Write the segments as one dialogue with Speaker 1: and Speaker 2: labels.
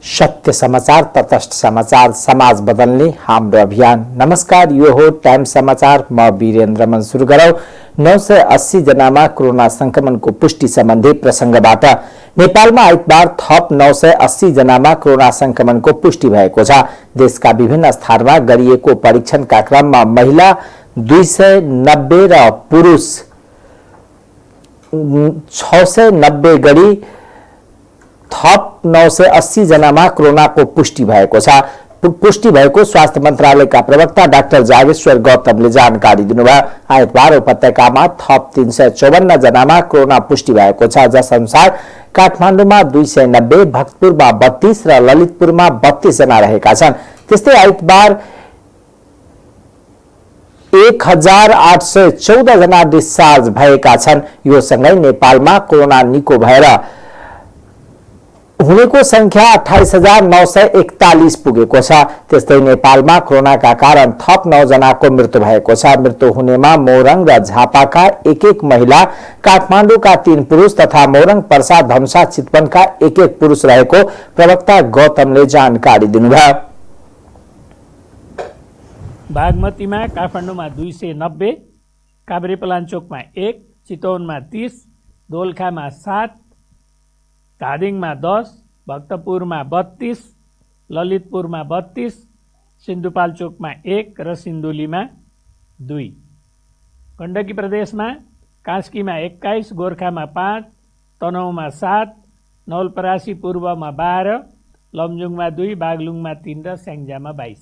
Speaker 1: सत्य समाचार, तटस्थ समाचार, समाज बदल्ने हाम्रो अभियान। नमस्कार, यो हो टाइम समाचार। म वीरेन्द्र मन सुरु गरौं 980 जनामा कोरोना संक्रमणको पुष्टि सम्बन्धी प्रसंगबाट। नेपालमा आइतबार थप 980 जनामा कोरोना संक्रमणको पुष्टि भएको छ। देशका विभिन्न स्थानमा गरिएको परीक्षणका क्रममा महिला 290 र पुरुष 690 गरी थप 980 जनामा कोरोनाको पुष्टि भएको छ। पुष्टि भएको स्वास्थ्य मन्त्रालयका प्रवक्ता डाक्टर जागेश्वर गौतमले जानकारी दिनुभयो। आइतबार उपत्यकामा थप 354 जनामा कोरोना पुष्टि भएको छ, जस अनुसार काठमाडौँमा 290, भक्तपुरमा 32 र ललितपुरमा 32 जना रहेका छन्। त्यस्तै आइतबार 1814 जना डिस्चार्ज भएका छन्। यो सँगै नेपालमा कोरोना निको भएर हुनेको संख्या 28,941 पुगेको छ। त्यस्तै नेपालमा कोरोनाका कारण थप 9 जनाको मृत्यु भएको छ। मृत्यु हुनेमा मोरङ र झापाका एक महिला, काठमाडौँका 3 पुरुष तथा मोरङ, पर्सा, धनुषा, चितवनका एक पुरुष रहेको प्रवक्ता गौतमले जानकारी दिनुभयो।
Speaker 2: बागमतीमा काठमाडौँमा 290, काभ्रेपलाञ्चोकमा 1, चितवनमा 30, दोलखामा 7, धादिङमा 10, भक्तपुरमा 32, ललितपुरमा 32, सिन्धुपाल्चोकमा 1 र सिन्धुलीमा 2। गण्डकी प्रदेशमा कास्कीमा 21, गोर्खामा 5, तनहुँमा 7, नवलपरासी पूर्वमा 12, लमजुङमा 2, बागलुङमा 3 र स्याङ्जामा 22।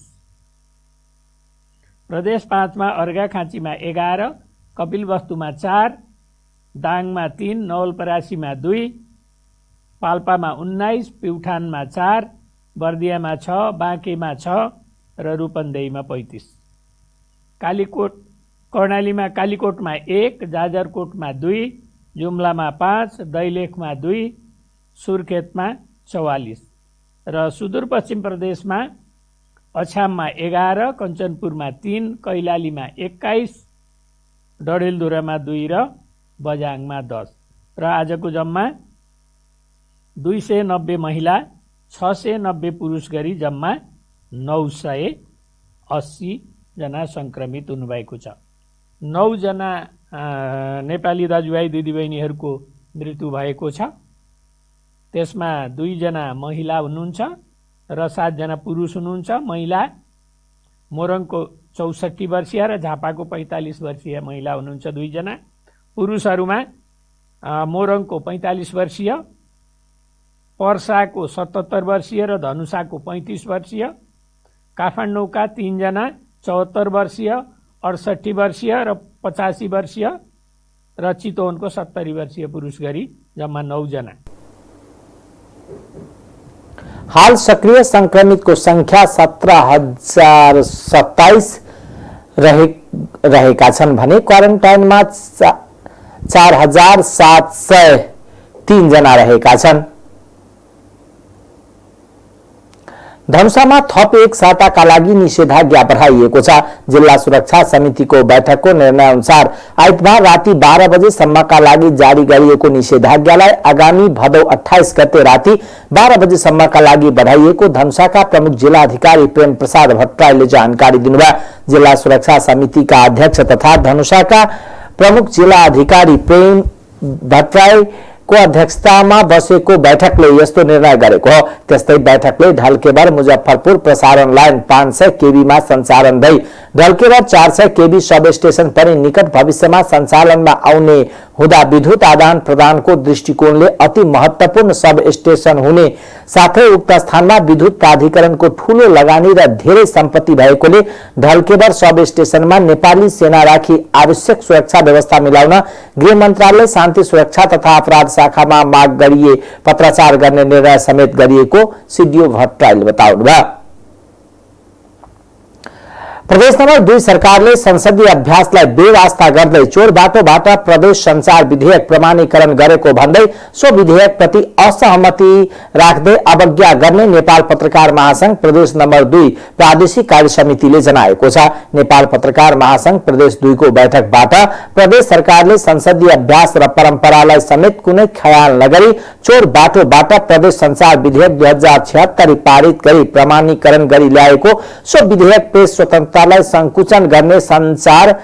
Speaker 2: प्रदेश 5 मा अर्घाखाँचीमा 11, कपिलवस्तुमा 4, दाङमा 3, नवलपरासीमा 2, पाल्पामा 19, प्युठानमा 4, बर्दियामा 6, बाँकेमा 6 र रूपन्देहीमा 35। कर्णालीमा कालीकोटमा 1, जाजरकोटमा 2, जुम्लामा 5, दैलेखमा 2, सुर्खेतमा 44 र सुदूरपश्चिम प्रदेशमा अछाममा 11, कञ्चनपुरमा 3, कैलालीमा 21, डडेलधुरामा 2 र बझाङमा 10। र आजको जम्मा 290 महिला, 690 पुरुष गरी जम्मा 980 जना संक्रमित हुनुभएको छ। 9 जना नेपाली दाजुभाइ दिदीबहिनीहरूको मृत्यु भएको छ। त्यसमा 2 जना महिला हुनुहुन्छ र 7 जना पुरुष हुनुहुन्छ। महिला मोरङको 64 वर्षीय र झापाको 45 वर्षीय महिला हुनुहुन्छ 2 जना। पुरुषहरूमा मोरङको 45 वर्षीय, पर्साको 77 वर्षीय र धनुषाको 35 वर्षीय, काठमाडौँका 3 जना 74 वर्षीय, 68 वर्षीय र 85 वर्षीय र चितवनको 70 वर्षीय पुरुष गरी जम्मा 9 जना।
Speaker 1: हाल सक्रिय संक्रमितको संख्या 17,027 रहेका छन् भने क्वारेन्टाइनमा 4,703 जना रहेका छन्। धनुषामा थप 1 साताका लागि निषेधाज्ञा बढाइएको छ। जिल्ला सुरक्षा समितिको बैठकको निर्णय अनुसार आइतबार राति 12 बजेसम्मका लागि जारी गरिएको निषेधाज्ञालाई आगामी भदौ 28 गते राति 12 बजेसम्मका लागि बढाइएको धनुषाका प्रमुख जिल्ला अधिकारी प्रेम प्रसाद भट्टराईले जानकारी दिनुभयो। जिल्ला सुरक्षा समितिका अध्यक्ष तथा धनुषाका प्रमुख जिल्ला अधिकारी प्रेम भट्टराई को अध्यक्षतामा बसेको बैठकले यस्तो निर्णय गरेको हो। त्यस्तै बैठकले ढल्केबर मुजफ्फरपुर प्रसारण लाइन 500 केबी मा सञ्चालन भई ढल्केबर 400 केबी सब स्टेशन पनि निकट भविष्यमा सञ्चालनमा आउने हुँदा विद्युत आदान प्रदानको दृष्टिकोणले अति महत्वपूर्ण सब स्टेशन हुने साथै उक्त स्थानमा विद्युत प्राधिकरणको ठूलो लगानी र धेरै सम्पत्ति भएकोले ढल्केबर सब स्टेशनमा नेपाली सेना राखी आवश्यक सुरक्षा व्यवस्था मिलाउन गृह मन्त्रालय शान्ति सुरक्षा तथा अपराध शाखामा माग गरिए पत्राचार गर्ने निर्णय समेत गरिएको सिडिओ भट्टराईले बताउनुभयो। प्रदेश नंबर 2 सरकारले संसदीय अभ्यासलाई बेवास्ता गर्दै चोर बाटोबाट प्रदेश संचार विधेयक प्रमाणीकरण गरेको भन्दै सो विधेयक प्रति असहमति राख्दै अवज्ञा गर्ने नेपाल पत्रकार महासंघ प्रदेश नंबर 2 प्रादेशिक कार्य समितिले जनाएको छ। नेपाल पत्रकार महासंघ प्रदेश 2 को बैठकबाट प्रदेश सरकारले संसदीय अभ्यास र परम्परालाई समेत कुनै ख्याल नगरी चोर बाटोबाट प्रदेश संचार विधेयक 2076 पारित गरी प्रमाणीकरण गरी ल्याएको सो विधेयक प्रेस स्वतन्त्रतालाई संकुचन गर्ने संचार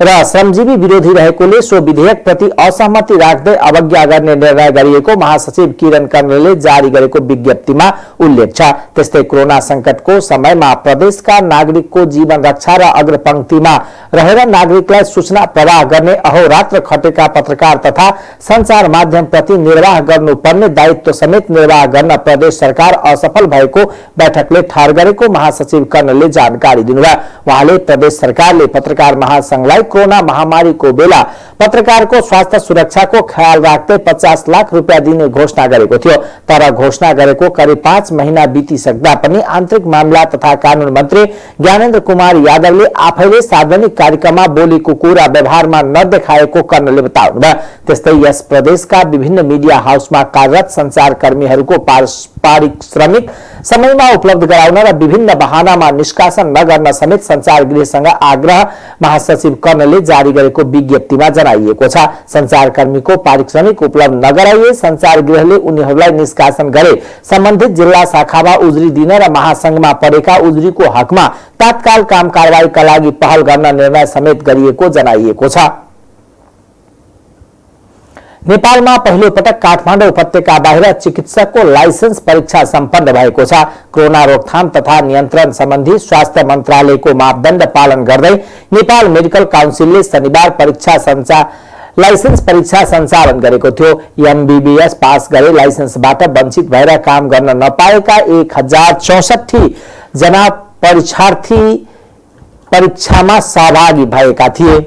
Speaker 1: र श्रमजीवी विरोधी रहेकोले सो विधेयक प्रति असहमति राख्दै अवज्ञा गर्ने निर्णय गरिएको महासचिव किरण कर्णेलले जारी गरेको विज्ञप्तिमा उल्लेख छ। त्यस्तै कोरोना संकटको समयमा प्रदेशका नागरिकको जीवन रक्षा र अग्रपंक्तिमा रहेर नागरिकलाई सूचना प्रवाह गर्ने अहोरात्र खटेका पत्रकार तथा संचार माध्यम प्रति निर्वाह गर्नुपर्ने दायित्व समेत निर्वाह गर्न प्रदेश सरकार असफल भएको बैठकले ठहर गरेको महासचिव कर्णेलले जानकारी दिनुभयो। उहाँले प्रदेश सरकारले पत्रकार महासंघलाई कोरोना महामारीको बेला पत्रकारको स्वास्थ्य सुरक्षाको ख्याल राख्दै 50 लाख रुपियाँ दिने घोषणा गरेको थियो। तर घोषणा गरेको करिब 5 महिना बितिसक्दा पनि आन्तरिक मामला तथा कानून मन्त्री ज्ञानेन्द्र कुमार यादवले आफैले सार्वजनिक कार्यक्रममा बोलेको कुरा व्यवहारमा नदेखाएको कर्णले बताउनुभयो। त्यस्तै यस प्रदेशका विभिन्न मिडिया हाउसमा कार्यरत संचारकर्मीहरूको पारिश्रमिक समयमा उपलब्ध गराउन र विभिन्न बहानामा निष्कासन नगर्न समेत संचार गृहसँग आग्रह महासचिव कर्णले जारी गरेको विज्ञप्तिमा जनाइएको छ। संचारकर्मीको पारिश्रमिक उपलब्ध नगराइए संचार गृहले उनीहरूलाई निष्कासन गरे सम्बन्धित जिल्ला शाखामा उजुरी दिन र महासंघमा परेका उजुरीको हकमा तत्काल काम कारबाहीका लागि पहल गर्न निर्णय समेत गरिएको जनाइएको छ। नेपालमा पहिलो पटक काठमाडौँ उपत्यका बाहिर चिकित्सकको लाइसेन्स परीक्षा सम्पन्न भएको छ। कोरोना रोकथाम तथा नियन्त्रण सम्बन्धी स्वास्थ्य मन्त्रालयको मापदण्ड पालन गर्दै नेपाल मेडिकल काउन्सिलले शनिबार लाइसेन्स परीक्षा सञ्चालन गरेको थियो। एमबीबीएस पास गरे लाइसेन्सबाट वञ्चित भएर काम गर्न नपाएका 1064 जना परीक्षार्थी परीक्षामा सहभागी भएका थिए।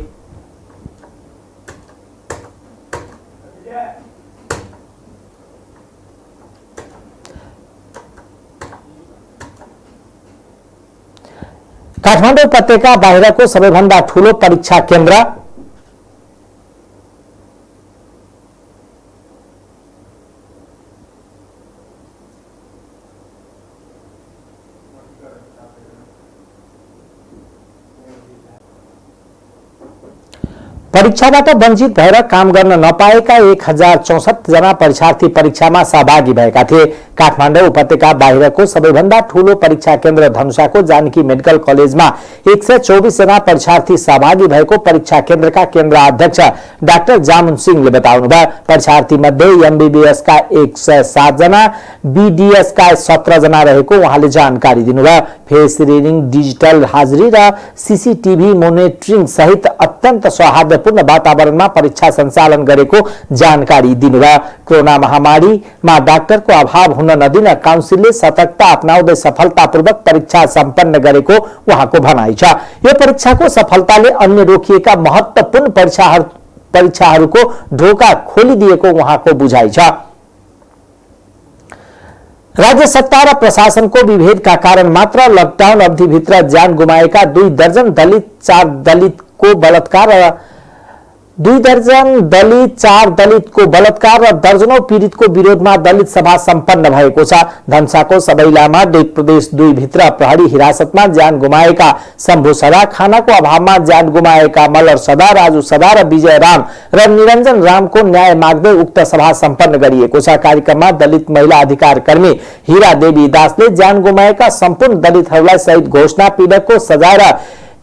Speaker 1: काठमाडौँ उपत्यका बाहिरको सबैभन्दा ठूलो परीक्षा केन्द्र परीक्षाबाट वञ्चित भएर काम गर्न नपाएका 1064 जना परीक्षार्थी परीक्षामा सहभागी भएका थिए। काठमाडौँ उपत्यका बाहिरको सबैभन्दा ठूलो परीक्षा केन्द्र धनुषाको जानकी मेडिकल कलेजमा 124 जना परीक्षार्थी सहभागी भएको परीक्षा केन्द्रका केन्द्र अध्यक्ष डाक्टर जामुन सिंहले बताउनुभयो। परीक्षार्थी मध्ये एमबीबीएस का 107 जना, बीडीएस का 17 जना रहेको उहाँले जानकारी दिनुभयो। फेस रिडिङ, डिजिटल हाजिरी र सीसीटीभी मोनिटरिङ सहित अत्यन्त सौहार्दपूर्ण वातावरणमा परीक्षा सञ्चालन गरेको जानकारी दिनुभयो। कोरोना महामारीमा डाक्टरको अभाव हुन नदिन काउन्सिलले सतर्कता अपनाउँदै सफलतापूर्वक परीक्षा सम्पन्न गरेको उहाँको भनाइ छ। यो परीक्षाको सफलताले अन्य रोकिएका महत्त्वपूर्ण परीक्षाहरूको ढोका खोलिदिएको उहाँको बुझाइ छ। राज्य सत्ता र प्रशासनको विभेदका कारण मात्र लकडाउन अवधिभित्र ज्यान गुमाएका 2 दर्जन दलित 4 दलितको बलात्कार र 2 दर्जन दलित 4 दलितको बलात्कार र दर्जनौं पीडितको विरोधमा दलित सभा सम्पन्न भएको छ। धनुषाको सबैलामा प्रदेश 2 भित्र प्रहरी हिरासतमा ज्यान गुमाएका शम्भु सदा, खानाको अभावमा ज्यान गुमाएका मल्लर सदा, राजु सदा र विजय राम र निरञ्जन रामको न्याय माग्दै उक्त सभा सम्पन्न गरिएको छ। कार्यक्रममा दलित महिला अधिकार कर्मी हीरा देवी दासले ज्यान गुमाएका सम्पूर्ण दलितहरूलाई शहीद घोषणा, पीडकको सजाय र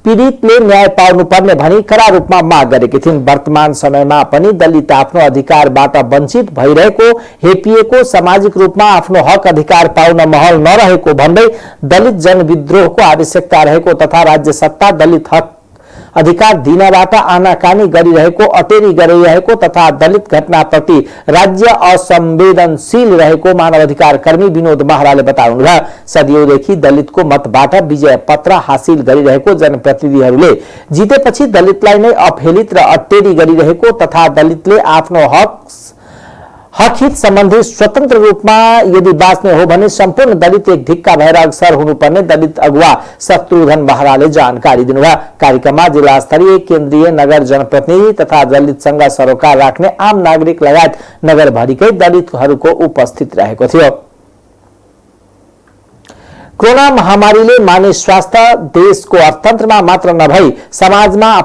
Speaker 1: पीडितले न्याय पाउनुपर्ने भनी कड़ा रूपमा माग गरेकी थिइन्। वर्तमान समयमा पनि दलित आफ्नो अधिकारबाट वञ्चित भइरहेको, हेपिएको, सामाजिक रूपमा आफ्नो हक अधिकार पाउन महल नरहेको भन्दै दलित जनविद्रोहको आवश्यकता रहेको तथा राज्य सत्ता दलित हक अधिकार दिनबाट आनाकानी गरिरहेको, अटेरी गरिरहेको तथा दलित घटनाप्रति राज्य असंवेदनशील रहेको मानवाधिकार कर्मी विनोद महराले बताउनुभयो। सदियौंदेखि दलितको मतबाट विजय पत्र हासिल गरिरहेको जनप्रतिनिधिहरूले जितेपछि दलितलाई नै अपहेलित र अटेरी गरिरहेको तथा दलितले आफ्नो हक हित सम्बन्धी स्वतन्त्र रूपमा यदि बाँच्ने हो भने सम्पूर्ण दलित एक धिक्का भएर अग्रसर हुनुपर्ने दलित अगुवा शत्रुघ्न बहराले जानकारी दिनुभयो। कार्यक्रममा जिल्ला स्तरीय केन्द्रीय नगर जनप्रतिनिधि तथा दलितसँग सरोकार राख्ने आम नागरिक लगायत नगरभरिकै दलितहरूको उपस्थित रहेको थियो। कोरोना महामारीले मानिस स्वास्थ्य देशको अर्थतन्त्रमा मात्र नभई समाजमा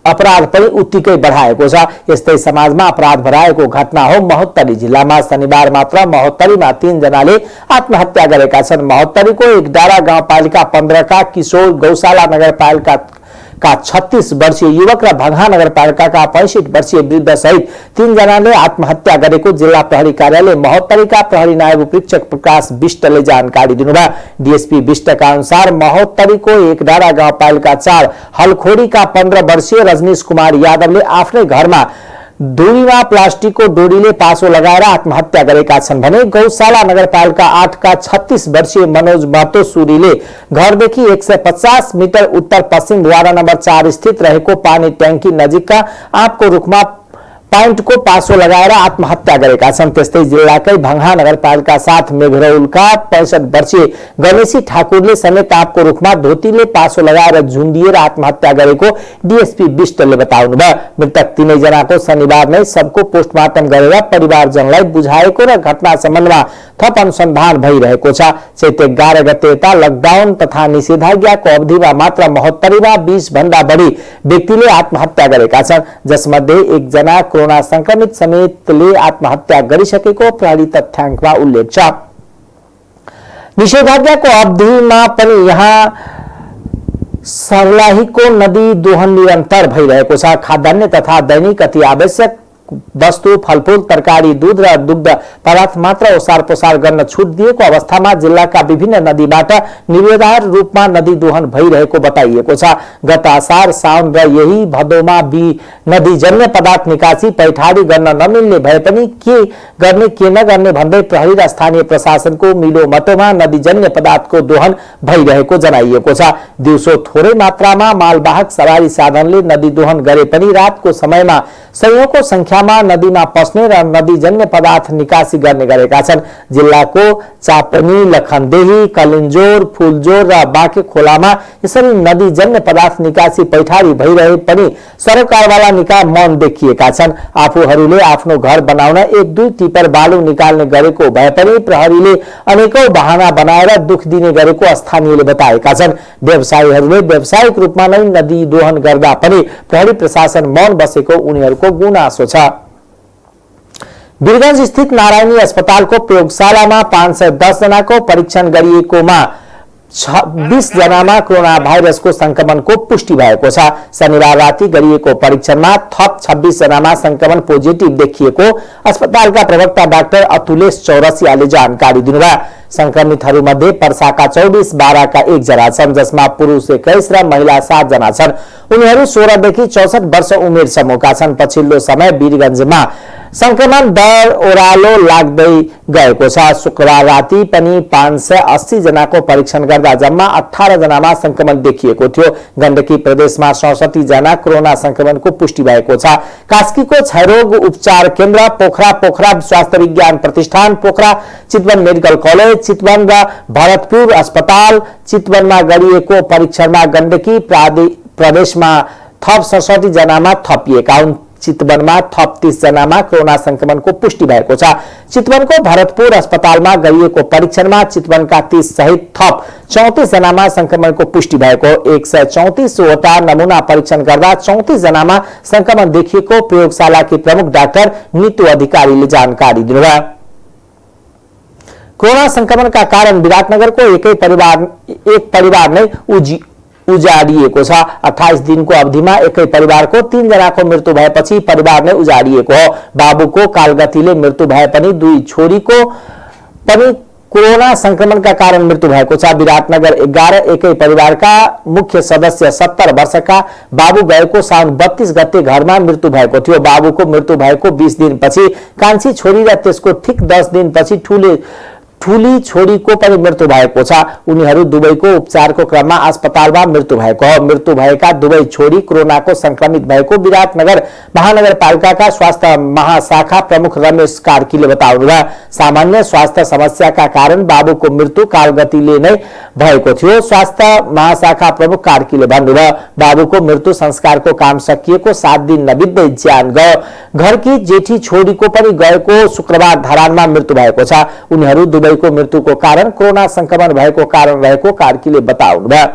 Speaker 1: अपराध पनि उत्तिकै बढाएको छ। यस्तै समाजमा अपराध बढाएको घटना हो महोत्तरी जिल्लामा। शनिबार मात्र महोत्तरीमा 3 जनाले आत्महत्या गरेका छन्। महोत्तरीको एकडाँडा गाउँपालिका 15 का किशोर गौशाला नगरपालिका का 36 वर्षीय युवक र भंगा नगरपालिकाका 65 वर्षीय वृद्ध सहित 3 जनाले आत्महत्या गरेको जिल्ला प्रहरी कार्यालय महोत्तरीका प्रहरी नायब उपरीक्षक प्रकाश विष्टले जानकारी दिनुभयो। डीएसपी विष्टका अनुसार महोत्तरीको एकडाँडा गाउँपालिका 4 हलखोरीका 15 वर्षीय रजनीश कुमार यादवले आफ्नै घरमा डोरीमा प्लास्टिकको डोरीले पासो लगाएर आत्महत्या गरेका छन् भने गौशाला नगरपालिका 8 का 36 वर्षीय मनोज महतो सूरीले घरदेखि 150 मिटर उत्तर पश्चिम वाडा नम्बर 4 स्थित रहेको पानी ट्याङ्की नजिकका आँपको रुखमा पाइन्टको पासो लगाएर आत्महत्या गरेका छन्। त्यस्तै जिल्लाकै भंगा नगरपालिका 7 मेघरौलका 65 वर्षीय गणेशी ठाकुरले समेत आँपको रुखमा धोतीले पासो लगाएर झुन्डिएर आत्महत्या गरेको डीएसपी विष्टले बताउनुभयो। मृतक 3 जनाको शनिबार नै सबको पोस्टमार्टम गरेर परिवारजनलाई बुझाएको र घटना सम्बन्धमा थप अनुसन्धान भइरहेको छ। चैत 11 गते यता लकडाउन तथा निषेधाज्ञाको अवधिमा मात्र महोत्तरीमा 20 भन्दा बढी व्यक्तिले आत्महत्या गरेका छन्, जसमध्ये 1 जना कोरोना संक्रमित समेतले आत्महत्या गरिसकेको प्रहरी तथ्याङ्कमा उल्लेख छ। निषेधाज्ञाको अवधिमा पनि यहाँ सर्लाहीको नदी दोहन निरन्तर भइरहेको छ। खाद्यान्न तथा दैनिक अति आवश्यक वस्तु फलफूल तरकारी दूध र दुग्ध पदार्थ मात्र ओसार पसार गर्न छुट दिएको अवस्थामा जिल्लाका विभिन्न नदीबाट निर्विवाद रूपमा नदी दोहन भइरहेको बताइएको छ। गत असार साउन र यही भदौमा नदीजन्य पदार्थ निकासी पैठारी गर्न नमिल्ने भए पनि के गर्ने के नगर्ने भन्दै प्रहरी र स्थानीय प्रशासनको मिलो मतोमा नदीजन्य पदार्थको दोहन भइरहेको जनाइएको छ। दिउँसो थोरै मात्रामा मालवाहक सवारी साधनले नदी दोहन गरे पनि रातको समयमा सयौंको संख्यामा नदीमा पस्ने र नदीजन्य पदार्थ निकासी गर्ने गरेका छन्। जिल्लाको चापनी, लखनदेही, कलिन्जोर, फूलजोर र बाँके खोलामा यसरी नदीजन्य पदार्थ निकासी पैठारी भइरहे पनि सरकारवाला निकाय मौन देखिएका छन्। आफूहरूले आफ्नो घर बनाउन 1-2 टिपर बालु निकाल्ने गरेको भए पनि प्रहरीले अनेकौं बहाना बनाएर दुख दिने गरेको स्थानीयले बताएका छन्। व्यवसायीहरूले व्यावसायिक रूपमा नै नदी दोहन गर्दा पनि प्रहरी प्रशासन मौन बसेको उनीहरूको गुनासो छ। वीरगंज स्थित नारायणी अस्पतालको प्रयोगशालामा 510 जनाको परीक्षण गरिएकोमा 20 जनामा कोरोना भाइरसको संक्रमणको पुष्टि भएको छ। शनिबार राति गरिएको परीक्षणमा थप 26 जनामा संक्रमण पोजिटिभ देखिएको अस्पतालका प्रवक्ता डाक्टर अतुलेश चौरसियाले जानकारी दिनुभयो। संक्रमितहरूमध्ये पर्साका 24, बाराका 1 जना छन्, जसमा पुरुष 21 र महिला 7 जना छन्। उनीहरू 16 देखि 64 वर्ष उमेर समूहका छन्। पछिल्लो समय वीरगंजमा संक्रमण दर ओह्रालो लाग्दै गएको छ। शुक्रबार राति पनि 580 जनाको परीक्षण गर्दा जम्मा 18 जनामा संक्रमण देखिएको थियो। गण्डकी प्रदेशमा 67 जना कोरोना संक्रमणको पुष्टि भएको छ। कास्कीको क्षयरोग उपचार केन्द्र, पोखरा स्वास्थ्य विज्ञान प्रतिष्ठान, पोखरा चितवन मेडिकल कलेज, चितवन र भरतपुर अस्पताल, चितवनमा गरिएको परीक्षणमा गण्डकी प्रदेशमा थप 67 जनामा थपिएका हुन्। चितवनमा थप 30 जनामा कोरोना संक्रमणको पुष्टि भएको छ। चितवनको भरतपुर अस्पतालमा गरिएको परीक्षणमा चितवनका 30 सहित थप 34 जनामा संक्रमणको पुष्टि भएको। 134 वटा नमूना परीक्षण गर्दा 34 जनामा संक्रमण देखिएको प्रयोगशालाकी प्रमुख डाक्टर नीतू अधिकारीले जानकारी दिनुभयो। कोरोना संक्रमणका कारण विराटनगरको एक परिवार नै उजाडिएको छ। 28 दिनको अवधिमा एकै परिवारको 3 जनाको मृत्यु भएपछि परिवार नै उजाडिएको हो। बाबुको कालगतिले मृत्यु भए पनि 2 छोरीको पनि कोरोना संक्रमणका कारण मृत्यु भएको छ। विराटनगर 11 एकै परिवारका मुख्य सदस्य 70 वर्षका बाबु गएको साउन 32 गते घरमा मृत्यु भएको थियो। बाबुको मृत्यु भएको 20 दिनपछि कान्छी छोरी र त्यसको ठिक 10 दिनपछि ठूली छोरीको पनि मृत्यु भएको छ। उनीहरू दुवैको उपचारको क्रममा अस्पतालमा मृत्यु भएको हो। मृत्यु भएका दुवै छोरी कोरोनाको संक्रमित भएको विराटनगर महानगरपालिकाका स्वास्थ्य महाशाखा प्रमुख रमेश कार्कीले बताउनुभयो। सामान्य स्वास्थ्य समस्याका कारण बाबुको मृत्यु कालगतिले नै भएको थियो। स्वास्थ्य महाशाखा प्रमुख कार्कीले भन्नुभयो, बाबुको मृत्यु संस्कारको काम सकिएको 7 दिन नबित्दै ज्यान गयो। घरकी जेठी छोरीको पनि गएको शुक्रबार धरानमा मृत्यु भएको छ। उनीहरू दुवैको मृत्युको कारण कोरोना संक्रमण भएको कारण रहेको कार्कीले बताउनुभयो।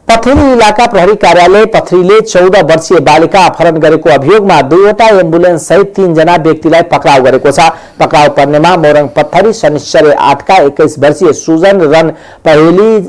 Speaker 1: पथरी इलाका प्रहरी कार्यालय पथरीले 14 वर्षीय बालिका अपहरण गरेको अभियोगमा 2वटा एम्बुलेन्स सहित 3 जना व्यक्तिलाई पक्राउ गरेको छ। पक्राउ पर्नेमा मोरङ पत्थरी शनिश्चर्य 8 का 21 वर्षीय सुजन रन पहेली,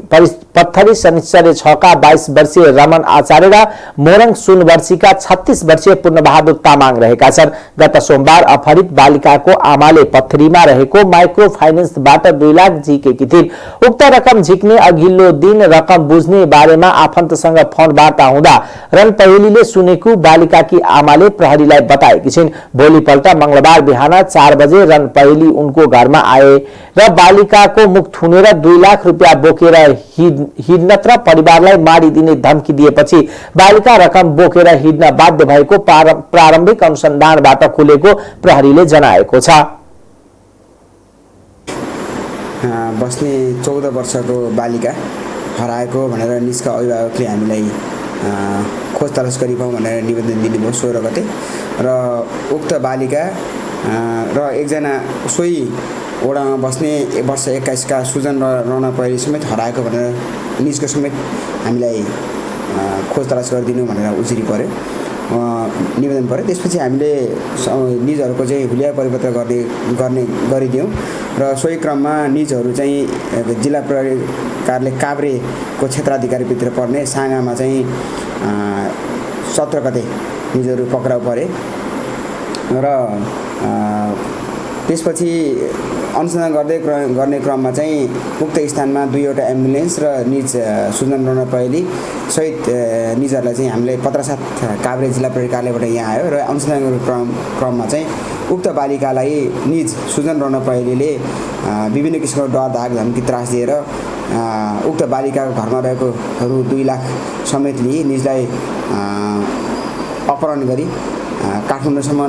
Speaker 1: पत्थरी शनिश्चर्य 6 का 22 वर्षीय रमन आचार्य र मोरङ सुनवर्षीका 36 वर्षीय पूर्णबहादुर तामाङ रहेका छन्। गत सोमबार अपहरित बालिकाको आमाले पत्थरीमा रहेको माइक्रो फाइनेन्सबाट 2 लाख झिकेकी थिइन्। उक्त रकम झिक्ने अघिल्लो दिन रकम बुझ्ने बारेमा आफन्तसँग फोन वार्ता हुँदा रन पहेलीले सुनेको बालिकाकी आमाले प्रहरीलाई बताएकी छिन्। भोलिपल्ट मंगलबार बिहान 4 बजे रन पहेली उनको घरमा आए र बालिकाको मुख थुनेर 2 लाख रुपियाँ बोकेर हिड्न र परिवारलाई मारिदिने धम्की दिएपछि बालिका रकम बोकेर हिड्न बाध्य भएको प्रारम्भिक अनुसन्धानबाट खुलेको प्रहरीले जनाएको छ।
Speaker 3: बस्ने 14 वर्षको बालिका हराएको भनेर निजका अभिभावकले हामीलाई खोज तलास गरिपाउँ भनेर निवेदन दिनुभयो 16 गते र उक्त बालिका र एकजना सोही वडामा बस्ने वर्ष 21 का सुजन रन पहेली समेत हराएको भनेर निजको समेत हामीलाई खोज तलास गरिदिनु भनेर उजुरी पर्यो, निवेदन पर्यो। त्यसपछि हामीले निजहरूको चाहिँ हुलिया परिपत्र गरिदियौँ र सोही क्रममा निजहरू चाहिँ जिल्ला प्रहरी कार्यालय काभ्रेको क्षेत्राधिकारीभित्र पर्ने साँगामा चाहिँ 17 गते निजहरू पक्राउ परे र त्यसपछि अनुसन्धान गर्ने क्रममा चाहिँ उक्त स्थानमा 2वटा एम्बुलेन्स र निज सुजन रन पहेली सहित निजहरूलाई चाहिँ हामीले पत्रसाथ काभ्रे जिल्ला प्रहरी कार्यालयबाट यहाँ आयो र अनुसन्धान गर्ने क्रममा चाहिँ उक्त बालिकालाई निज सुजन रन पहेलीले विभिन्न किसिमको डर धाक धम्की त्रास दिएर उक्त बालिकाको घरमा रहेकोहरू 2 लाख समेत लिए निजलाई अपहरण गरी काठमाडौँसम्म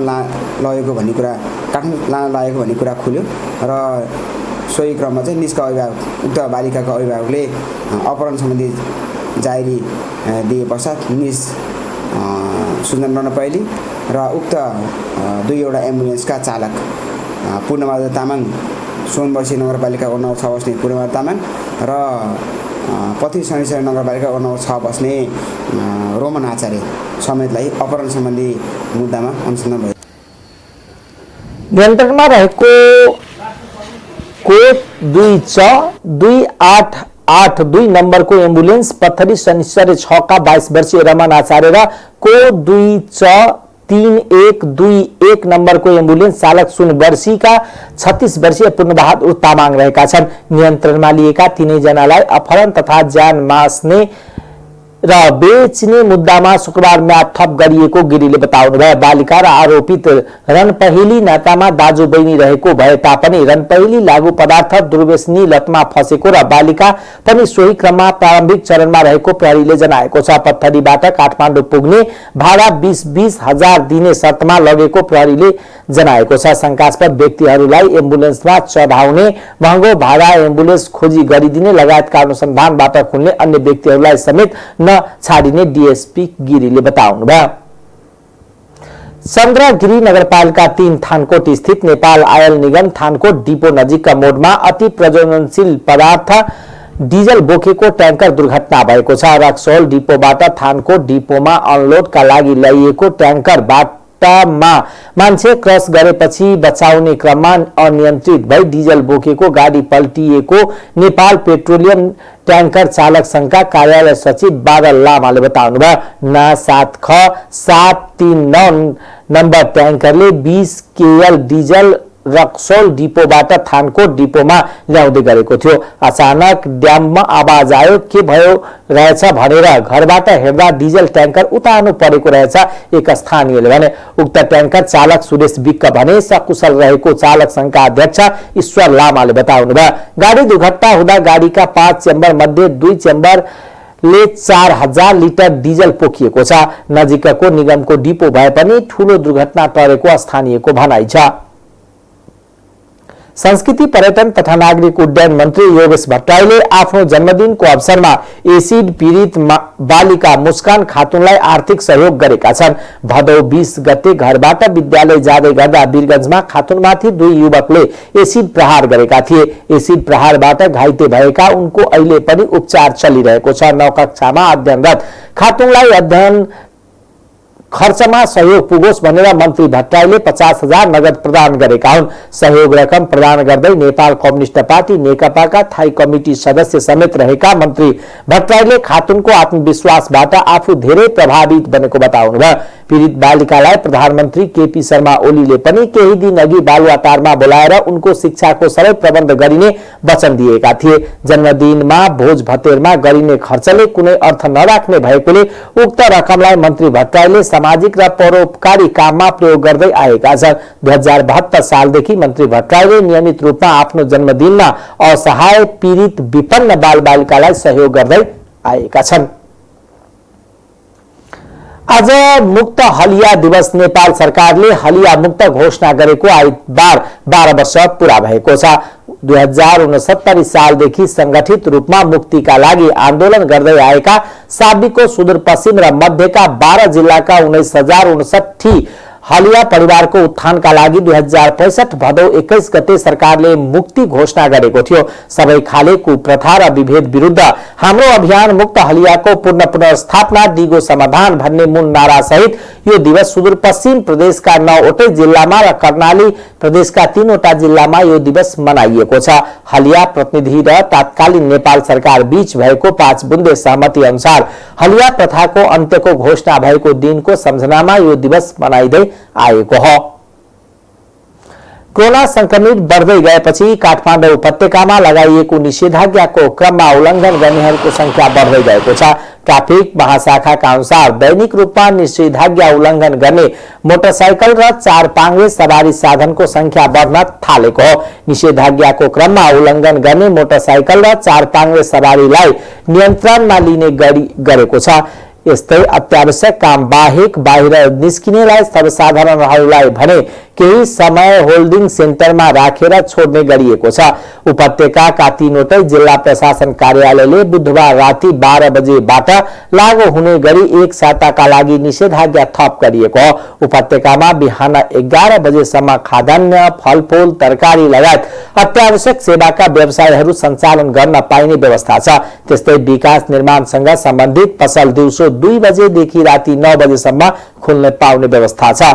Speaker 3: लगेको भन्ने कुरा काठमाडौँ लान लागेको भन्ने कुरा खुल्यो र सोही क्रममा चाहिँ निजका अभिभावक उक्त बालिकाको अभिभावकले अपहरण सम्बन्धी जाहेरी दिए पश्चात निज सुजन रन पहेली र उक्त 2वटा एम्बुलेन्सका चालक पूर्णबहादुर तामाङ सोनवर्षी नगरपालिका वडा नम्बर 6 बस्ने पूर्णबहादुर तामाङ र पथरी शनिश्चर्य नगरपालिका वडा नम्बर 6 बस्ने रोमन आचार्य समेतलाई अपहरण सम्बन्धी मुद्दामा अनुसन्धान भयो।
Speaker 1: नियन्त्रणमा रहेको कोड 2 नम्बरको एम्बुलेन्स पथरी शनिश्चर्य 6 का 22 वर्षीय रमन आचार्य र कोड 23121 नम्बरको एम्बुलेन्स चालक सुनवर्षीका 36 वर्षीय पूर्णबहादुर तामाङ रहेका छन्। नियन्त्रणमा लिएका 3 जनालाई अपहरण तथा ज्यान मास्ने र बेच्ने मुद्दामा शुक्रबार म्याद थप गरिएको गिरीले बताउनुभयो। बालिका र आरोपित रन पहेली नातामा दाजु बहिनी रहेको भए तापनि रन पहेली लागू पदार्थ दुर्व्यसनी लतमा फसेको र बालिका पनि सोही क्रममा प्रारम्भिक चरणमा रहेको प्रहरीले जनाएको छ। पत्थरीबाट काठमाडौँ पुग्ने भाडा 20-20 हजार दिने शर्तमा लगेको प्रहरीले जनाएको छ। शंकास्पद व्यक्तिहरूलाई एम्बुलेन्समा चढाउने, महँगो भाडा एम्बुलेन्स खोजी गरिदिने लगायतका अनुसन्धानबाट खुल्ने अन्य व्यक्तिहरूलाई समेत न छाडिने डीएसपी गिरीले बताउनुभयो। चन्द्रगिरी नगरपालिका 3 थानकोट स्थित नेपाल आयल निगम थानकोट डिपो नजिकका मोडमा अति प्रज्वलनशील पदार्थ डिजल बोकेको ट्याङ्कर दुर्घटना भएको छ। रक्सोल डिपोबाट थानकोट डिपोमा अनलोडका लागि ल्याइएको ट्याङ्कर बाटामा मान्छे क्रस गरेपछि बचाउने क्रममा अनियन्त्रित भई डिजल बोकेको गाडी पल्टिएको नेपाल पेट्रोलियम ट्याङ्कर चालक संघका कार्यालय सचिव बादल लामाले बताउनुभयो। ना 7 ख 739 नम्बर ट्याङ्करले 20 केएल डिजल रक्सौल डिपोबाट थानकोट डिपोमा ल्याउँदै गरेको थियो। अचानक ड्याममा आवाज आयो, के भयो रहेछ भनेर घरबाट हेर्दा डिजल ट्याङ्कर उतार्नु परेको रहेछ एक स्थानीयले भने। उक्त ट्याङ्कर चालक सुरेश विक्क भने सकुशल रहेको चालक संघका अध्यक्ष ईश्वर लामाले बताउनुभयो। गाडी दुर्घटना हुँदा गाडीका 5 चेम्बर मध्ये 2 चेम्बरले 4000 लिटर डिजल पोखिएको छ। नजिकको निगमको डिपो भए पनि ठूलो दुर्घटना टरेको स्थानीयको भनाइ छ। संस्कृति पर्यटन तथा नागरिक उड्डयन मन्त्री योगेश भट्टराईले आफ्नो जन्मदिनको अवसरमा एसिड पीडित बालिका मुस्कान खातुनलाई आर्थिक सहयोग गरेका छन्। भदौ 20 गते घरबाट विद्यालय जाँदै गर्दा वीरगञ्जमा खातुनमाथि 2 युवकले एसिड प्रहार गरेका थिए। एसिड प्रहारबाट घाइते भएका उनको अहिले पनि उपचार चलिरहेको छ। 9 कक्षामा अध्ययनरत खातुनलाई अध्ययन खर्चमा सहयोग पुगोस् भनेर मन्त्री भट्टराईले 50,000 नगद प्रदान गरेका हुन्। सहयोग रकम प्रदान गर्दै नेपाल कम्युनिस्ट पार्टी नेकपाका थाई कमिटी सदस्य समेत रहेका मन्त्री भट्टराईले खातुनको आत्मविश्वासबाट आफू धेरै प्रभावित बनेको बताउनुभयो। पीडित बालिकालाई प्रधानमन्त्री केपी शर्मा ओलीले पनि केही दिन अघि बालुवाटारमा बोलाएर उनको शिक्षाको सबै प्रबन्ध गरिने वचन दिएका थिए। जन्मदिनमा भोज भतेरमा गरिने खर्चले कुनै अर्थ नराख्ने भएकोले उक्त रकमलाई मन्त्री भट्टराईले सामाजिक र परोपकारी काममा प्रयोग गर्दै आएका छन्। 2072 सालदेखि मन्त्री भट्टराईले नियमित रूपमा आफ्नो जन्मदिनमा असहाय पीडित विपन्न बालबालिकालाई सहयोग गर्दै आएका छन्। आज मुक्त हलिया दिवस नेपाल सरकारले हलिया मुक्त घोषणा गरेको आइतबार 12 वर्ष पूरा भएको छ। 2069 सालदेखि संगठित रूपमा मुक्तिका लागि आन्दोलन गर्दै आएका साबिको सुदूरपश्चिम र मध्यका 12 जिल्लाका 19,059 हलिया परिवारको उत्थानका लागि 2065 भदौ 21 गते सरकारले मुक्ति घोषणा गरेको थियो। सबै खाले कुप्रथा र विभेद विरुद्ध हाम्रो अभियान मुक्त हलियाको पूर्ण पुनर्स्थापना दिगो समाधान भन्ने मूल नारा सहित यो दिवस सुदूरपश्चिम प्रदेशका 9वटै जिल्लामा र कर्णाली प्रदेशका 3वटा जिल्लामा यो दिवस मनाइएको छ। हलिया प्रतिनिधि र तत्कालीन नेपाल सरकार बीच भएको 5 बुन्दे सहमति अनुसार हलिया प्रथाको अन्त्यको घोषणा भएको दिनको सम्झनामा यो दिवस मनाइदै आएको हो। कोरोना संक्रमित बढ्दै गएपछि काठमाडौँ उपत्यकामा लगाइएको निषेधाज्ञाको क्रममा उल्लङ्घन गर्नेहरूको संख्या बढ्दै गएको छ। ट्राफिक महाशाखाका अनुसार दैनिक रूपमा निषेधाज्ञा उल्लङ्घन गर्ने मोटरसाइकल र 4 पाङ्ग्रे सवारी साधनको संख्या बढ्न थालेको हो। निषेधाज्ञाको क्रममा उल्लङ्घन गर्ने मोटरसाइकल र 4 पाङ्ग्रे सवारीलाई नियन्त्रणमा लिने गरेको छ। यस्तै अत्यावश्यक काम बाहेक बाहिर निस्किनेलाई सर्वसाधारणहरूलाई भने केही समय होल्डिङ सेन्टरमा राखेर छोड्ने गरिएको छ। उपत्यकाका 3वटै जिल्ला प्रशासन कार्यालयले बुधबार राति 12 बजेबाट लागू हुने गरी 1 साताका लागि निषेधाज्ञा थप गरिएको हो। उपत्यकामा बिहान 11 बजेसम्म खाद्यान्न, फलफूल, तरकारी लगायत अत्यावश्यक सेवाका व्यवसायहरू सञ्चालन गर्न पाइने व्यवस्था छ। त्यस्तै विकास निर्माणसँग सम्बन्धित पसल दिउँसो 2 बजेदेखि राति 9 बजेसम्म खुल्न पाउने व्यवस्था छ।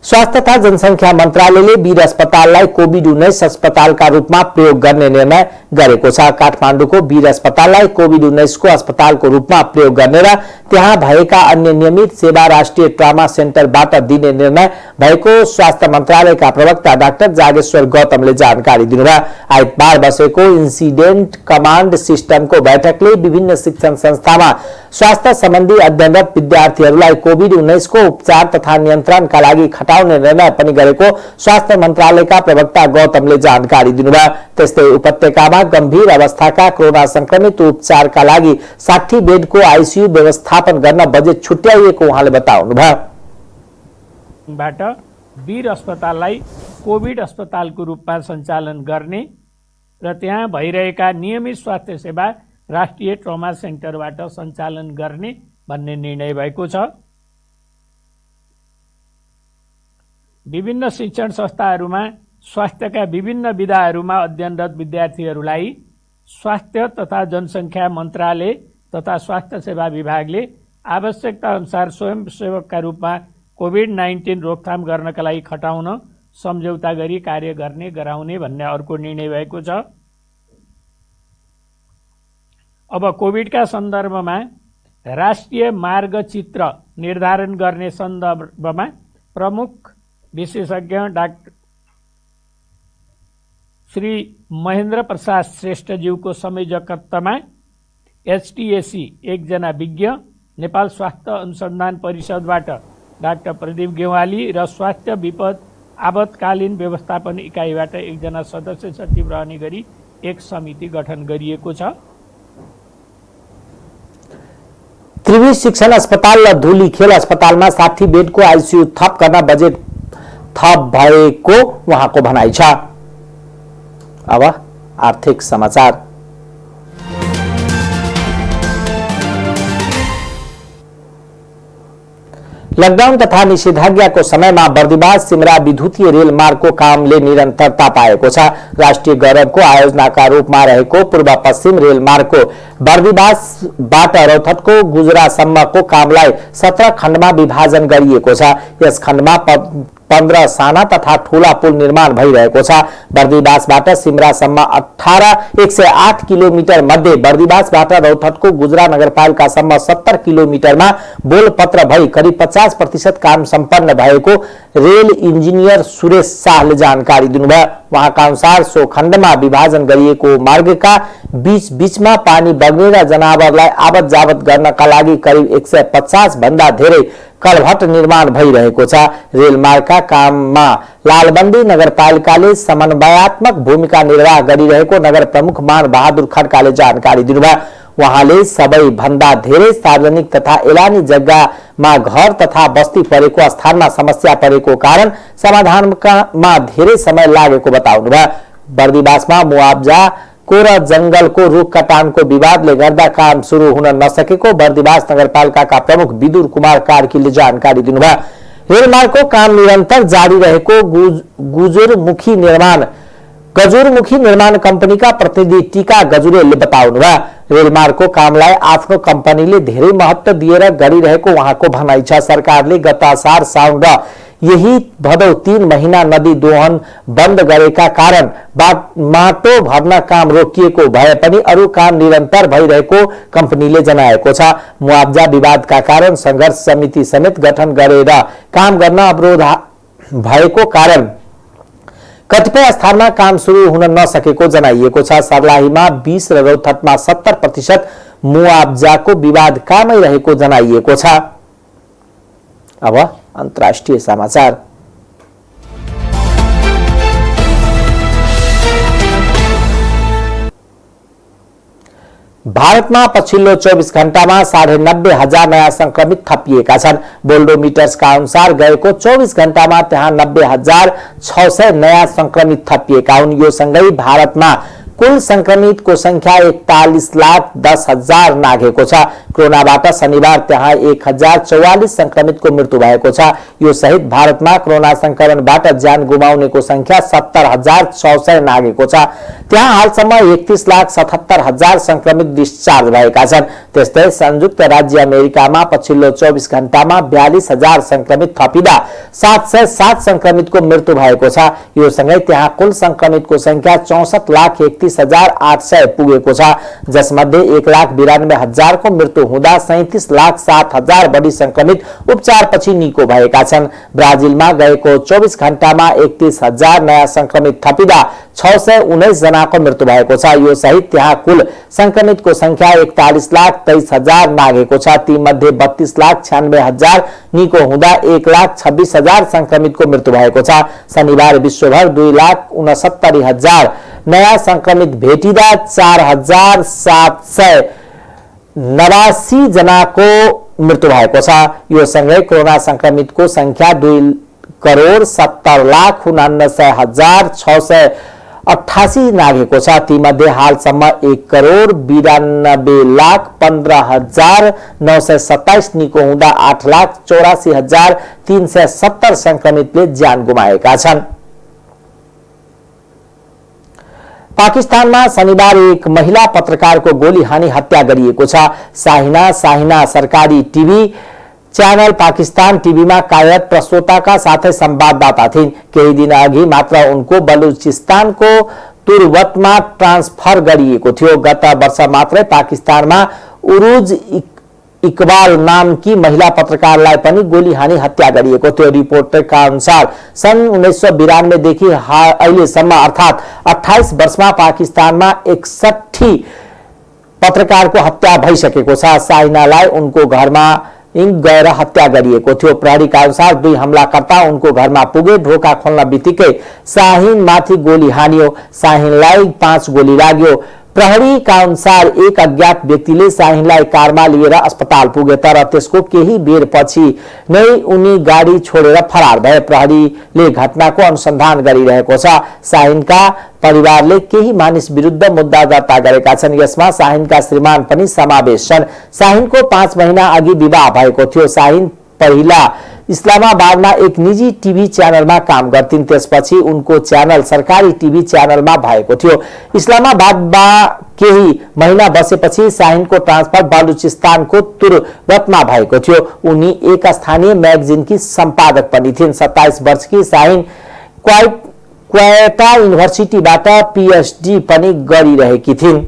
Speaker 1: स्वास्थ्य तथा जनसंख्या मन्त्रालयले वीर अस्पताललाई कोभिड-19 अस्पतालका रूपमा प्रयोग गर्ने निर्णय गरेको छ। काठमाडौँको वीर अस्पताललाई कोभिड-19 को अस्पतालको रूपमा प्रयोग गर्ने र त्यहाँ भएका अन्य नियमित सेवा राष्ट्रिय ट्रमा सेन्टरबाट दिने निर्णय भएको स्वास्थ्य मन्त्रालयका प्रवक्ता डाक्टर जागेश्वर गौतमले जानकारी दिनुभयो। आइतबार बसेको इन्सिडेन्ट कमान्ड सिस्टमको बैठकले विभिन्न शिक्षण संस्थामा स्वास्थ्य सम्बन्धी अध्ययनरत विद्यार्थीहरूलाई कोभिड-19 को उपचार तथा नियन्त्रणका लागि खटाउने निर्णय पनि गरेको स्वास्थ्य मन्त्रालयका प्रवक्ता गौतमले जानकारी दिनुभयो। त्यस्तै उपत्यकामा गम्भीर अवस्थाका कोरोना संक्रमित उपचारका लागि 60 बेडको आइसियु व्यवस्थापन गर्न बजेट छुट्याइएको उहाँले बताउनुभयो।
Speaker 2: बाट वीर अस्पताललाई कोभिड अस्पतालको रूपमा सञ्चालन गर्ने र त्यहाँ भइरहेका नियमित स्वास्थ्य सेवा राष्ट्रिय ट्रमा सेन्टरबाट सञ्चालन गर्ने भन्ने निर्णय भएको छ। विभिन्न शिक्षण संस्थाहरूमा स्वास्थ्यका विभिन्न विधाहरूमा अध्ययनरत विद्यार्थीहरूलाई स्वास्थ्य तथा जनसंख्या मन्त्रालय तथा स्वास्थ्य सेवा विभागले आवश्यकता अनुसार स्वयंसेवकका रूपमा कोभिड-19 रोकथाम गर्नका लागि खटाउन सम्झौता गरी कार्य गर्ने गराउने भन्ने अर्को निर्णय भएको छ। अब कोभिडका सन्दर्भमा राष्ट्रिय मार्गचित्र निर्धारण गर्ने सन्दर्भमा प्रमुख विशेषज्ञ डाक्टर श्री महेन्द्र प्रसाद श्रेष्ठज्यूको संयोजकत्वमा एचटीएसी एकजना विज्ञ, नेपाल स्वास्थ्य अनुसन्धान परिषदबाट डाक्टर प्रदीप गेवाली र स्वास्थ्य विपद आपतकालीन व्यवस्थापन इकाइबाट एकजना सदस्य सचिव रहने गरी एक समिति गठन गरिएको छ।
Speaker 1: त्रिवी शिक्षण अस्पताल र धुली खेल अस्पतालमा 60 बेडको आइसियु थप गर्न बजेट थप भएको उहाँको भनाइ छ। अब आर्थिक समाचार। लकडाउन तथा निषेधाज्ञाको समयमा बर्दिवास सिमरा विद्युतीय रेल मार्गको कामले निरन्तरता पाएको छ। राष्ट्रिय गौरवको आयोजनाका रूपमा रहेको पूर्व पश्चिम रेल मार्गको बर्दिवासबाट रौतहटको गुजरासम्मको कामलाई 17 खण्डमा विभाजन गरिएको छ। यस खण्डमा 15 साना तथा ठूला पुल निर्माण भइरहेको छ। बर्दिवासबाट सिमरासम्म 108 किलोमिटर मध्ये बर्दिवासबाट रौतहटको गुजरा नगरपालिकासम्म 70 किलोमिटरमा बोलपत्र भई करिब 50% काम सम्पन्न भएको रेल इन्जिनियर सुरेश शाहले जानकारी दिनुभयो। उहाँका अनुसार सो खण्डमा विभाजन गरिएको मार्गका बीच-बीचमा पानी बग्ने र जनावरलाई आवत जावत गर्नका लागि करिब 150 भन्दा धेरै कलभट निर्माण भइरहेको छ। रेलमार्गका काममा लालबन्दी नगरपालिकाले समन्वयात्मक भूमिका निर्वाह गरिरहेको नगर प्रमुख मान बहादुर खड्काले जानकारी दिनुभयो। उहाँले सबै भन्दा धेरै सार्वजनिक तथा एलानी जग्गामा घर तथा बस्ती परेको स्थानमा समस्या परेको कारण समाधानमा धेरै समय लागेको बताउनुभयो। बर्दिवासमा मुआब्जाको र जंगलको रुख कटानको विवादले गर्दा काम सुरु हुन नसकेको बर्दिवास नगरपालिकाका प्रमुख विदुर कुमार कार्कीले जानकारी दिनुभयो। रेलमार्गको काम निरन्तर जारी रहेको गजुरमुखी निर्माण कम्पनीका प्रतिनिधि टीका गजुरेलले बताउनुभयो। रेलमार्गको कामलाई आफ्नो कम्पनीले धेरै महत्त्व दिएर गरिरहेको उहाँको भनाइ छ। सरकारले गत असार साउन र यही भदौ 3 महिना नदी दोहन बन्द गरेका कारण माटो भर्न काम रोकिएको भए पनि अरू काम निरन्तर भइरहेको कम्पनीले जनाएको छ। मुआब्जा विवादका कारण संघर्ष समिति समेत गठन गरेर काम गर्न अवरोध भएको कारण कतिपय स्थानमा काम सुरु हुन नसकेको जनाइएको छ। सर्लाहीमा 20 र रौतहटमा 70% मुआब्जाको विवाद कामै रहेको जनाइएको छ। अब अन्तर्राष्ट्रिय समाचार। भारतमा पछिल्लो 24 घण्टामा 90,500 नयाँ संक्रमित थपिएका छन्। बोल्डोमिटर्सका अनुसार गएको 24 घण्टामा त्यहाँ 90,600 नयाँ संक्रमित थपिएका हुन्। यो सँगै भारतमा कुल संक्रमितको संख्या 41,10,000 नाघेको छ। कोरोनाबाट शनिबार त्यहाँ 1044 संक्रमितको मृत्यु भएको छ। यो सहित भारतमा कोरोना संक्रमणबाट ज्यान गुमाउनेको संख्या 70,600 नाघेको छ। त्यहाँ हालसम्म 31,77,000 संक्रमित डिस्चार्ज भएका छन्। त्यस्तै संयुक्त राज्य अमेरिकामा पछिल्लो 24 घण्टामा 42,000 संक्रमित थपिँदा 707 संक्रमितको मृत्यु भएको छ। यो सँगै त्यहाँ कुल संक्रमितको संख्या 64,31,800 पुगेको छ, जसमध्ये 1,92,000 को मृत्यु हुँदा 37,07,000 बढी संक्रमित उपचारपछि निको भएका छन्। ब्राजिलमा गएको 24 घण्टामा 31,000 नयाँ संक्रमित थपिँदा 619 जनाको मृत्यु भएको छ। यो सहित त्यहाँ कुल संक्रमितको संख्या 41,23,000 नाघेको छ। तीमध्ये 32,96,000 निको हुँदा 1,26,000 संक्रमितको मृत्यु भएको छ। शनिबार विश्वभर 2,69,000 नयाँ संक्रमित भेटिँदा 4,789 जनाको मृत्यु भएको छ। यो सँगै कोरोना संक्रमितको संख्या 2,70,79,688 नाघेको छ। तीमध्ये हालसम्म 1,92,15,927 निको हुँदा 8,84,370 संक्रमितले ज्यान गुमाएका छन्। पाकिस्तानमा शनिबार एक महिला पत्रकारको गोली हानी हत्या गरिएको छ। साहिना सरकारी टिभी च्यानल पाकिस्तान टिभीमा कार्यरत प्रस्तोताका साथै संवाददाता थिइन्। केही दिन अघि मात्र उनको बलुचिस्तानको तुर्बतमा ट्रान्सफर गरिएको थियो। गत वर्ष मात्रै पाकिस्तानमा उरुज इकबाल नामकी महिला पत्रकारलाई पनि गोली हानी हत्या गरिएको थियो। रिपोर्टका अनुसार सन् 1992 देखि अहिलेसम्म अर्थात् 28 वर्षमा पाकिस्तानमा 61 पत्रकारको हत्या भइसकेको छ। साइनालाई उनको घरमा गएर हत्या गरिएको थियो। प्रहरीका अनुसार दुई हमलाकर्ता उनको घरमा पुगे। ढोका खोल्न बित्तिकै शाहीन माथि गोली हानियो। शाहीनलाई 5 गोली लाग्यो। प्रहरीका अनुसार एक अज्ञात व्यक्तिले शाहीनलाई कारमा लिएर अस्पताल पुगे, तर त्यसको केही बेर पछि नै उनी गाडी छोडेर फरार भए। प्रहरीले घटनाको अनुसन्धान गरिरहेको छ। शाहीनका परिवारले केही मानिस विरुद्ध मुद्दा दर्ता गरेका छन्। यसमा शाहीनका श्रीमान पनि समावेश छन्। शाहीनको 5 महिना अघि विवाह भएको थियो। शाहीन पहिला इस्लामाबादमा एक निजी टिभी च्यानलमा काम गर्थिन्। त्यसपछि उनको च्यानल सरकारी टिभी च्यानलमा भएको थियो। इस्लामाबादमा केही महिना बसेपछि शाहीनको ट्रान्सफर बलुचिस्तानको तुर्बतमा भएको थियो। उनी एक स्थानीय म्यागजिनकी सम्पादक पनि थिइन्। 27 वर्षकी शाहीन क्वेटा युनिभर्सिटीबाट पीएचडी पनि गरिरहेकी थिइन्।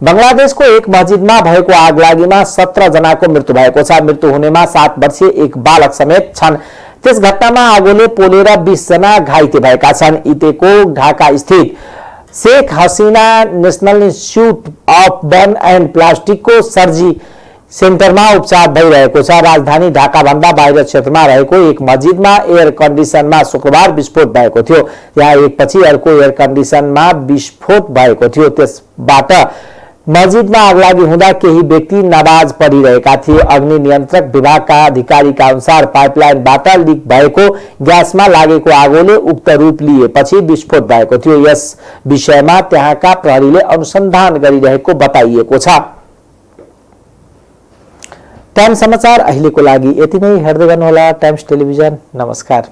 Speaker 1: बंगलादेशको एक मस्जिदमा भएको आगलागीमा 17 जनाको मृत्यु भएको छ। मृत्यु हुनेमा 7 वर्षीय एक बालक समेत छन्। त्यस घटनामा आगोले पोलेर 20 जना घाइते भएका छन्। इटेको ढाका स्थित Sheikh Hasina national institute of burn and प्लास्टिकको सर्जी सेन्टरमा उपचार भइरहेको छ। राजधानी ढाका भन्दा बाहिर क्षेत्रमा रहेको एक मस्जिदमा एयर कन्डिसनमा शुक्रबार विस्फोट भएको थियो। त्यहाँ एकपछि अर्को एयर कन्डिसनमा विस्फोट भएको थियो। त्यसबाट मस्जिदमा आगलागी हुँदा केही व्यक्ति नमाज पढिरहेका थिए। अग्नि नियन्त्रक विभागका अधिकारीका अनुसार पाइपलाइनबाट लिक भएको ग्यासमा लागेको आगोले उक्त रूप लिएपछि विस्फोट भएको थियो। यस विषयमा त्यहाँका प्रहरीले अनुसन्धान गरिरहेको बताइएको छ। टाइम्स समाचार अहिलेको लागि यति नै। हेर्दै गर्नुहोला टाइम्स टेलिभिजन। नमस्कार।